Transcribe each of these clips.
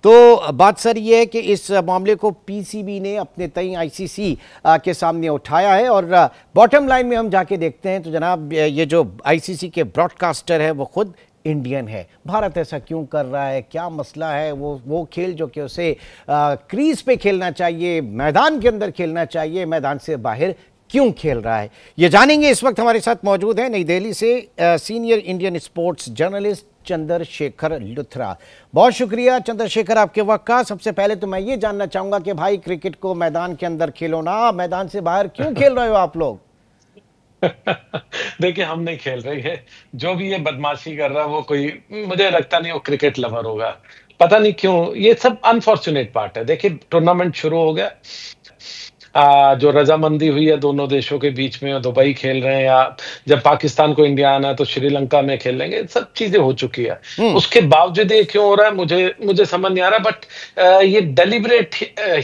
तो बात सर ये है कि इस मामले को पीसीबी ने अपने तई आईसीसी के सामने उठाया है और बॉटम लाइन में हम जाके देखते हैं तो जनाब ये जो आईसीसी के ब्रॉडकास्टर है वो खुद इंडियन है। भारत ऐसा क्यों कर रहा है, क्या मसला है, वो खेल जो कि उसे क्रीज पे खेलना चाहिए, मैदान के अंदर खेलना चाहिए, मैदान से बाहर क्यों खेल रहा है, ये जानेंगे। इस वक्त हमारे साथ मौजूद है नई दिल्ली से senior Indian sports journalist Chandrashekhar Luthra. बहुत शुक्रिया चंद्रशेखर आपके वक्त का। सबसे पहले तो मैं ये जानना चाहूंगा कि भाई क्रिकेट को मैदान के अंदर खेलो ना, मैदान से बाहर क्यों खेल रहे हो आप लोग? देखिए, हम नहीं खेल रहे हैं। जो भी ये बदमाशी कर रहा है वो कोई, मुझे लगता नहीं वो क्रिकेट लवर होगा। पता नहीं क्यों, ये सब अनफॉर्चुनेट पार्ट है। देखिए, टूर्नामेंट शुरू हो गया, जो रजामंदी हुई है दोनों देशों के बीच में, दुबई खेल रहे हैं, या जब पाकिस्तान को इंडिया आना है तो श्रीलंका में खेल लेंगे, सब चीजें हो चुकी है। उसके बावजूद ये क्यों हो रहा है मुझे समझ नहीं आ रहा। बट ये डेलिबरेट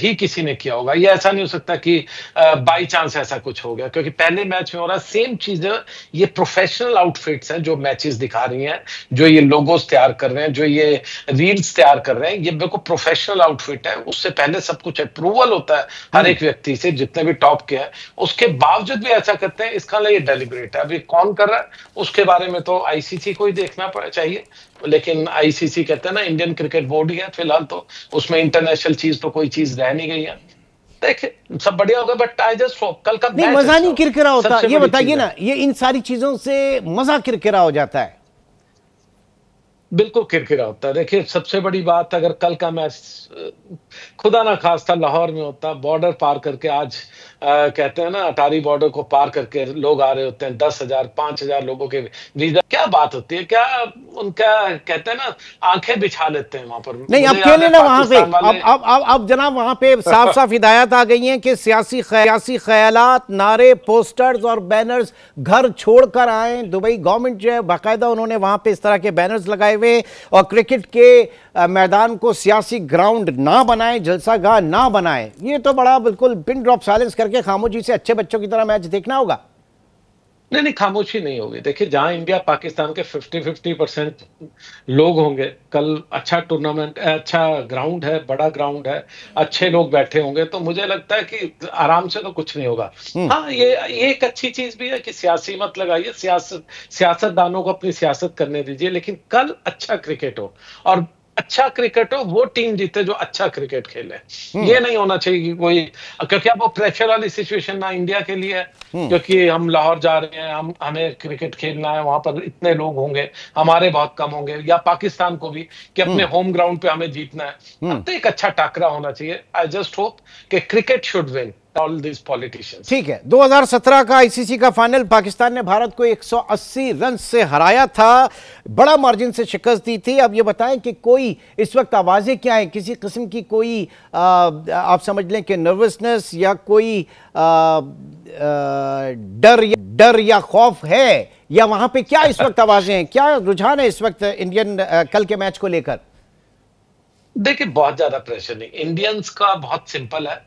ही किसी ने किया होगा। ये ऐसा नहीं हो सकता कि बाई चांस ऐसा कुछ हो गया, क्योंकि पहले मैच में हो रहा है सेम चीजें। ये प्रोफेशनल आउटफिट्स हैं जो मैचेस दिखा रही हैं, जो ये लोगोस तैयार कर रहे हैं, जो ये रील्स तैयार कर रहे हैं, ये बिल्कुल प्रोफेशनल आउटफिट है। उससे पहले सब कुछ अप्रूवल होता है हर एक व्यक्ति से, जितने भी टॉप के हैं। उसके बावजूद भी ऐसा करते हैं, इसका लिए डेलिब्रेट है। अभी कौन कर रहा है उसके बारे में तो आईसीसी को ही देखना चाहिए, लेकिन आईसीसी कहते हैं ना, इंडियन क्रिकेट बोर्ड ही है फिलहाल, तो उसमें इंटरनेशनल चीज तो कोई चीज रह नहीं गई है। देखिए, सब बढ़िया होगा, बट आई जस्ट होप कल का नहीं, मजा नहीं किरकिरा होता। ये बताइए ना, ये इन सारी चीजों से मजा किरकिरा हो जाता है? बिल्कुल किरकिरा होता है। देखिए, सबसे बड़ी बात, अगर कल का मैच खुदा ना खास्ता लाहौर में होता, बॉर्डर पार करके, आज कहते हैं ना अटारी बॉर्डर को पार करके लोग आ रहे होते हैं, 10,000 5,000 लोगों के वीजा, क्या बात होती है, क्या उनका कहते हैं ना आंखें बिछा लेते हैं वहां पर। नहीं, अब खेले ना वहां पे। अब जनाब वहां पे साफ साफ हिदायत आ गई हैं कि सियासी ख्यालात, नारे, पोस्टर्स और बैनर्स घर छोड़कर आए। दुबई गवर्नमेंट जो है बाकायदा उन्होंने वहां पे इस तरह के बैनर्स लगाए हुए, और क्रिकेट के मैदान को सियासी ग्राउंड ना बनाए, जलसागाह ना बनाए। ये तो बड़ा बिल्कुल पिन ड्रॉप साइलेंस करके खामोशी से अच्छे बच्चों की तरह मैच देखना होगा। नहीं, खामोशी नहीं होगी। देखिए, जहां इंडिया पाकिस्तान के 50% लोग होंगे कल, अच्छा टूर्नामेंट, अच्छा ग्राउंड है, बड़ा ग्राउंड है, अच्छे लोग बैठे होंगे, तो मुझे लगता है कि आराम से तो कुछ नहीं होगा। हाँ, ये एक अच्छी चीज भी है कि सियासी मत लगाइए, सियासतदानों को अपनी सियासत करने दीजिए, लेकिन कल अच्छा क्रिकेट हो, और अच्छा क्रिकेट हो, वो टीम जीते जो अच्छा क्रिकेट खेले। ये नहीं होना चाहिए कि कोई, क्योंकि अब वो प्रेशर वाली सिचुएशन ना इंडिया के लिए है, क्योंकि हम लाहौर जा रहे हैं, हमें क्रिकेट खेलना है, वहां पर इतने लोग होंगे, हमारे बहुत कम होंगे, या पाकिस्तान को भी कि अपने होम ग्राउंड पे हमें जीतना है। अब तो एक अच्छा टाकरा होना चाहिए। आई जस्ट होप कि cricket should win all this politicians. ठीक है, 2017 का आईसीसी का फाइनल पाकिस्तान ने भारत को 180 रन से हराया था, बड़ा मार्जिन से शिकस्त दी थी। अब ये बताएं कि कोई इस वक्त आवाजें क्या है, किसी किस्म की कोई आप समझ लें कि नर्वसनेस या कोई डर या खौफ है, या वहां पे क्या इस वक्त आवाजें हैं, क्या रुझान है इस वक्त इंडियन कल के मैच को लेकर? देखिए, बहुत ज्यादा प्रेशर नहीं। इंडियंस का बहुत सिंपल है,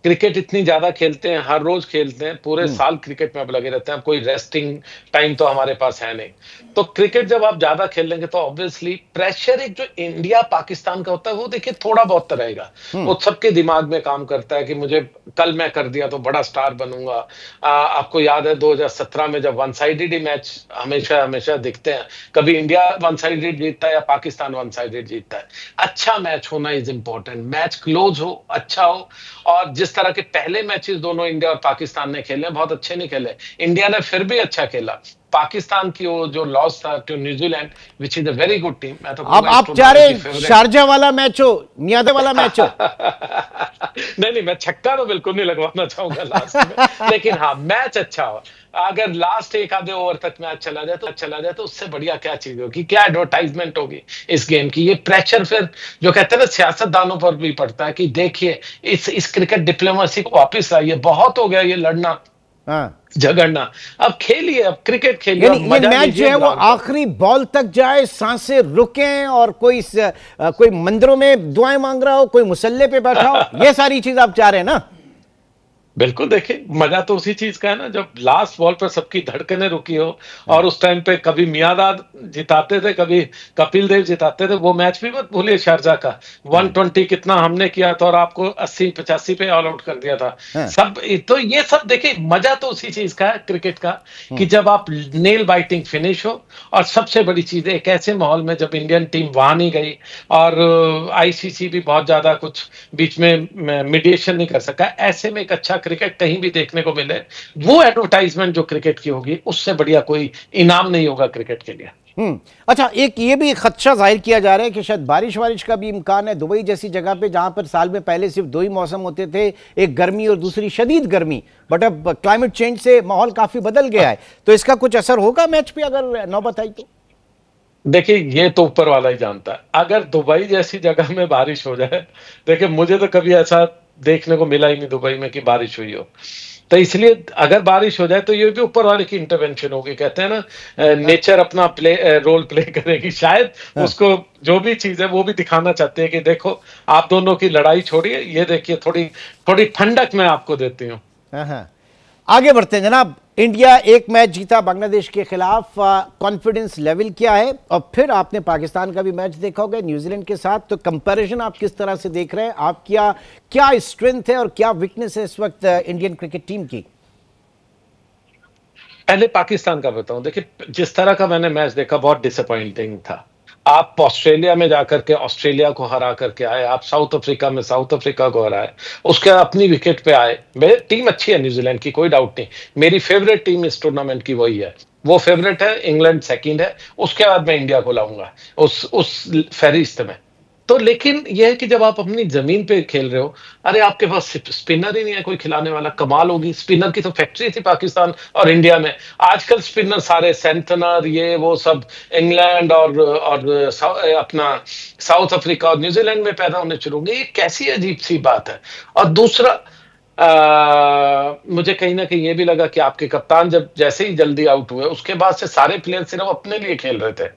क्रिकेट इतनी ज्यादा खेलते हैं, हर रोज खेलते हैं, पूरे साल क्रिकेट में अब लगे रहते हैं, कोई रेस्टिंग टाइम तो हमारे पास है नहीं। तो क्रिकेट जब आप ज्यादा खेल लेंगे तो ऑब्वियसली प्रेशर एक जो इंडिया पाकिस्तान का होता है वो देखिए थोड़ा बहुत तो रहेगा। वो सबके दिमाग में काम करता है कि मुझे कल मैं कर दिया तो बड़ा स्टार बनूंगा। आपको याद है 2017 में जब वन साइडेड ही मैच हमेशा दिखते हैं, कभी इंडिया वन साइडेड जीतता है या पाकिस्तान वन साइडेड जीतता है। अच्छा मैच होना इज इंपॉर्टेंट, मैच क्लोज हो, अच्छा हो। और जिस तरह के पहले मैचेस दोनों इंडिया और पाकिस्तान ने खेले, बहुत अच्छे नहीं खेले, इंडिया ने फिर भी अच्छा खेला। पाकिस्तान की वो जो लॉस था to New Zealand, which is a very good team. मैं तो अब आप चाह रहे शारजा वाला मैच हो, मियादे वाला मैच हो? नहीं, मैं छक्का तो बिल्कुल नहीं लगवाना चाहूंगा लास्ट में, लेकिन हाँ, मैच अच्छा हो। अगर लास्ट एक आधे ओवर तक मैच चला जाए तो उससे बढ़िया क्या चीज होगी, क्या एडवर्टाइजमेंट होगी इस गेम की। ये प्रेशर फिर जो कहते हैं ना सियासतदानों पर भी पड़ता है कि देखिए इस क्रिकेट डिप्लोमेसी को वापस लाइए, बहुत हो गया ये लड़ना झगड़ना, अब खेलिए, अब क्रिकेट खेलिए। ये मैच जो है वो आखिरी बॉल तक जाए, सांसें रुकें, और कोई मंदिरों में दुआएं मांग रहा हो, कोई मुसल्ले पे बैठा हो, ये सारी चीज आप चाह रहे हैं ना? बिल्कुल, देखिए मजा तो उसी चीज का है ना, जब लास्ट बॉल पर सबकी धड़कनें रुकी हो हाँ। और उस टाइम पे कभी मियांदाद जिताते थे, कभी कपिल देव जिताते थे। वो मैच भी मत भूलिए शारजा का, हाँ। 120 कितना हमने किया था और आपको 80-85 पे ऑल आउट कर दिया था। हाँ। सब तो ये सब देखिए मजा तो उसी चीज का है क्रिकेट का, कि हम्म। जब आप नेल बाइटिंग फिनिश हो। और सबसे बड़ी चीज एक ऐसे माहौल में जब इंडियन टीम वहां नहीं गई और आईसीसी भी बहुत ज्यादा कुछ बीच में मीडिएशन नहीं कर सका, ऐसे में एक अच्छा क्रिकेट कहीं भी देखने को मिले, वो एडवर्टाइजमेंट जो क्रिकेट की होगी उससे बढ़िया कोई इनाम नहीं होगा क्रिकेट के लिए। अच्छा, एक ये भी खदशा जाहिर किया जा रहा है कि शायद बारिश वारिश का भी इम्कान है दुबई जैसी जगह पे, जहां पर साल में पहले सिर्फ दो ही मौसम होते थे, एक गर्मी और दूसरी शदीद गर्मी, बट अब क्लाइमेट चेंज से माहौल काफी बदल गया है। तो इसका कुछ असर होगा मैच पे अगर नौबत आई तो? देखिए ये तो ऊपर वाला ही जानता है, अगर दुबई जैसी जगह में बारिश हो जाए, देखिए मुझे तो कभी ऐसा देखने को मिला ही नहीं दुबई में कि बारिश हुई हो। तो इसलिए अगर बारिश हो जाए तो ये भी ऊपर वाले की इंटरवेंशन होगी, कहते हैं ना हाँ। नेचर अपना रोल प्ले करेगी शायद। हाँ। उसको जो भी चीज है वो भी दिखाना चाहते हैं कि देखो आप दोनों की लड़ाई छोड़िए, ये देखिए थोड़ी थोड़ी ठंडक मैं आपको देती हूँ। हाँ। हाँ। आगे बढ़ते हैं जनाब। इंडिया एक मैच जीता बांग्लादेश के खिलाफ, कॉन्फिडेंस लेवल क्या है? और फिर आपने पाकिस्तान का भी मैच देखा होगा न्यूजीलैंड के साथ, तो कंपैरिजन आप किस तरह से देख रहे हैं? आप क्या स्ट्रेंथ है और क्या वीकनेस है इस वक्त इंडियन क्रिकेट टीम की? पहले पाकिस्तान का बताऊं, देखिए जिस तरह का मैंने मैच देखा बहुत डिसअपॉइंटिंग था। आप ऑस्ट्रेलिया में जाकर के ऑस्ट्रेलिया को हरा करके आए, आप साउथ अफ्रीका में साउथ अफ्रीका को हराए, उसके बाद अपनी विकेट पे आए। मेरी टीम अच्छी है न्यूजीलैंड की, कोई डाउट नहीं। मेरी फेवरेट टीम इस टूर्नामेंट की वही है, वो फेवरेट है। इंग्लैंड सेकंड है, उसके बाद मैं इंडिया को लाऊंगा उस फहरिस्त में। तो लेकिन यह है कि जब आप अपनी जमीन पे खेल रहे हो, अरे आपके पास स्पिनर ही नहीं है कोई खिलाने वाला। कमाल होगी, स्पिनर की तो फैक्ट्री थी पाकिस्तान और इंडिया में। आजकल स्पिनर सारे सेंटनर ये वो सब इंग्लैंड और अपना साउथ अफ्रीका और न्यूजीलैंड में पैदा होने शुरू हो गए। ये कैसी अजीब सी बात है। और दूसरा, मुझे कहीं ना कहीं ये भी लगा कि आपके कप्तान जब जैसे ही जल्दी आउट हुए उसके बाद से सारे प्लेयर सिर्फ अपने लिए खेल रहे थे।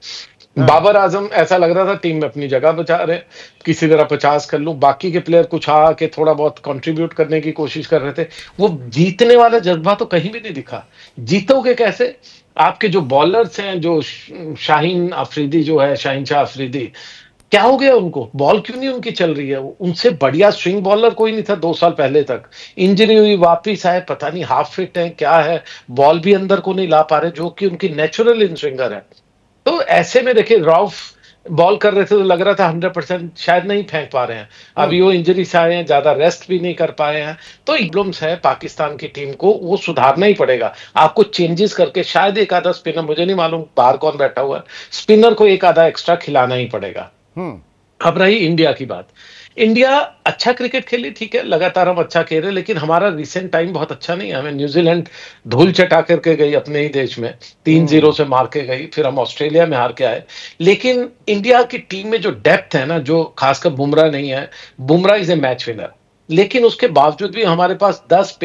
हाँ। बाबर आजम ऐसा लग रहा था टीम में अपनी जगह बचा रहे, किसी तरह 50 कर लूं। बाकी के प्लेयर कुछ आके थोड़ा बहुत कंट्रीब्यूट करने की कोशिश कर रहे थे। वो जीतने वाला जज्बा तो कहीं भी नहीं दिखा। जीतोगे कैसे? आपके जो बॉलर्स हैं, जो शाहीन अफरीदी जो है, शाहीन शाह अफरीदी, क्या हो गया उनको? बॉल क्यों नहीं उनकी चल रही है? उनसे बढ़िया स्विंग बॉलर कोई नहीं था 2 साल पहले तक। इंजरी हुई, वापिस आए, पता नहीं हाफ फिट है क्या है, बॉल भी अंदर को नहीं ला पा रहे, जो कि उनकी नेचुरल इन स्विंगर है। तो ऐसे में देखिए रॉफ बॉल कर रहे थे तो लग रहा था 100% शायद नहीं फेंक पा रहे हैं। हम्म। अभी वो इंजरी से आए हैं, ज्यादा रेस्ट भी नहीं कर पाए हैं। तो प्रॉब्लम्स है पाकिस्तान की टीम को, वो सुधारना ही पड़ेगा। आपको चेंजेस करके शायद एक आधा स्पिनर, मुझे नहीं मालूम बाहर कौन बैठा हुआ है, स्पिनर को एक आधा एक्स्ट्रा खिलाना ही पड़ेगा। हम्म। अब रही इंडिया की बात। इंडिया अच्छा क्रिकेट खेली, ठीक है, लगातार हम अच्छा खेल रहे, लेकिन हमारा रिसेंट टाइम बहुत अच्छा नहीं है। हमें न्यूजीलैंड धूल चटा करके गई अपने ही देश में, 3-0 से मार के गई, फिर हम ऑस्ट्रेलिया में हार के आए। लेकिन इंडिया की टीम में जो डेप्थ है ना, जो खासकर बुमराह नहीं है, Bumrah is a match winner, लेकिन उसके बावजूद भी हमारे पास 10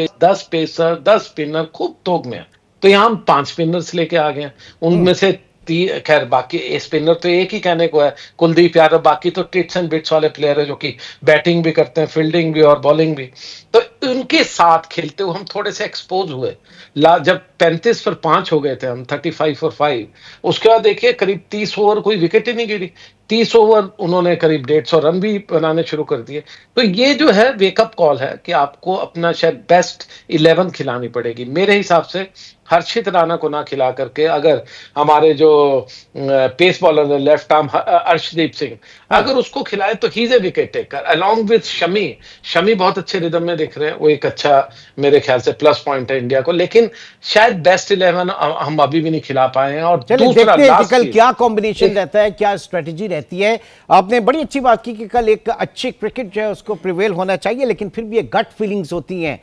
पेसर 10 स्पिनर खूब तोग में है। तो यहाँ हम 5 स्पिनर्स लेके आ गए, उनमें से खैर बाकी स्पिनर तो एक ही कहने को है, कुलदीप यादव। बाकी तो टिट्स एंड बिट्स वाले प्लेयर है जो कि बैटिंग भी करते हैं, फील्डिंग भी और बॉलिंग भी। तो उनके साथ खेलते हुए हम थोड़े से एक्सपोज हुए। जब 35 पर 5 हो गए थे हम, 35 for 5, उसके बाद देखिए करीब 30 ओवर कोई विकेट ही नहीं गिरी। 30 ओवर उन्होंने करीब 150 रन भी बनाने शुरू कर दिए। तो ये जो है वेकअप कॉल है कि आपको अपना शायद बेस्ट 11 खिलानी पड़ेगी मेरे हिसाब से। हर्षित राणा को ना खिला करके, अगर हमारे जो पेस बॉलर है लेफ्ट आर्म अर्शदीप सिंह, अगर उसको खिलाए तो he is a wicket taker along with Shami. Shami बहुत अच्छे रिदम में दिख रहे हैं, वो एक अच्छा मेरे ख्याल से प्लस पॉइंट है इंडिया को। लेकिन शायद बेस्ट 11 हम अभी भी नहीं खिला पाए हैं। और दूसरा देखते हैं कि कल क्या कॉम्बिनेशन रहता है, क्या स्ट्रेटेजी रहती है। आपने बड़ी अच्छी बात की कि कल एक अच्छी क्रिकेट जो है उसको प्रिवेल होना चाहिए, लेकिन फिर भी एक गट फीलिंग्स होती हैं।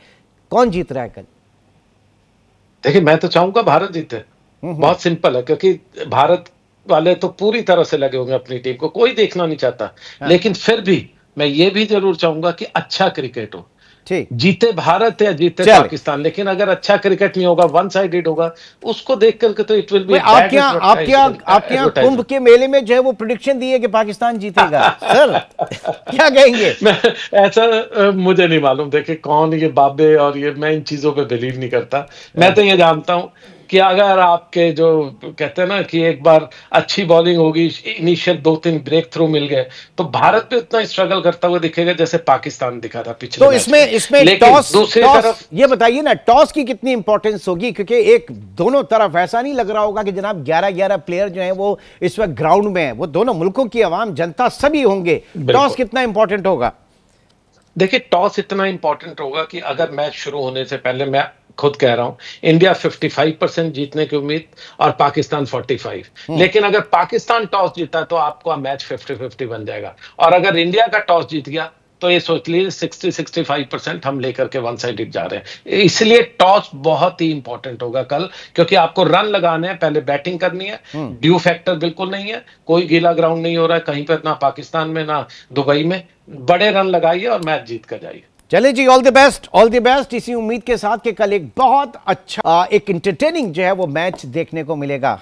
कौन जीत रहा है कल? देखिए मैं तो चाहूंगा भारत जीते। बहुत सिंपल है, क्योंकि भारत वाले तो पूरी तरह से लगे होंगे अपनी टीम को, कोई देखना नहीं चाहता। हाँ। लेकिन फिर भी मैं ये भी जरूर चाहूंगा कि अच्छा क्रिकेट हो। ठीक। जीते भारत या जीते पाकिस्तान, लेकिन अगर अच्छा क्रिकेट नहीं होगा, वन साइडेड होगा, उसको देख करके तो इट विल बी आपके यहाँ कुंभ के मेले में जो है वो प्रेडिक्शन दी है कि पाकिस्तान जीतेगा सर, क्या कहेंगे? ऐसा मुझे नहीं मालूम। देखिए कौन ये बाबे और ये, मैं इन चीजों पे बिलीव नहीं करता। मैं तो ये जानता हूं कि अगर आपके जो कहते हैं ना कि एक बार अच्छी बॉलिंग होगी, इनिशियल 2-3 ब्रेक थ्रू मिल गए, तो भारत भी उतना स्ट्रगल करता हुआ दिखेगा जैसे पाकिस्तान दिखा था पिछले तो इसमें टॉस, दूसरी तरफ ये बताइए ना, टॉस की कितनी इंपॉर्टेंस होगी? क्योंकि एक दोनों तरफ ऐसा नहीं लग रहा होगा कि जनाब 11-11 प्लेयर जो हैं वो इस वक्त ग्राउंड में है, वो दोनों मुल्कों की आवाम, जनता सभी होंगे। टॉस कितना इंपॉर्टेंट होगा? देखिए टॉस इतना इंपॉर्टेंट होगा कि अगर मैच शुरू होने से पहले, मैं खुद कह रहा हूं, इंडिया 55% जीतने की उम्मीद और पाकिस्तान 45। लेकिन अगर पाकिस्तान टॉस जीता तो आपका मैच 50-50 बन जाएगा, और अगर इंडिया का टॉस जीत गया तो ये सोच लीजिए 60-65% हम लेकर के वन साइडेड जा रहे हैं। इसलिए टॉस बहुत ही इंपॉर्टेंट होगा कल, क्योंकि आपको रन लगाने हैं, पहले बैटिंग करनी है। ड्यू फैक्टर बिल्कुल नहीं है, कोई गीला ग्राउंड नहीं हो रहा है कहीं पर, ना पाकिस्तान में ना दुबई में। बड़े रन लगाइए और मैच जीत कर जाइए। चले जी, all the best, all the best. इसी उम्मीद के साथ कि कल एक बहुत अच्छा एक एंटरटेनिंग जो है वो मैच देखने को मिलेगा।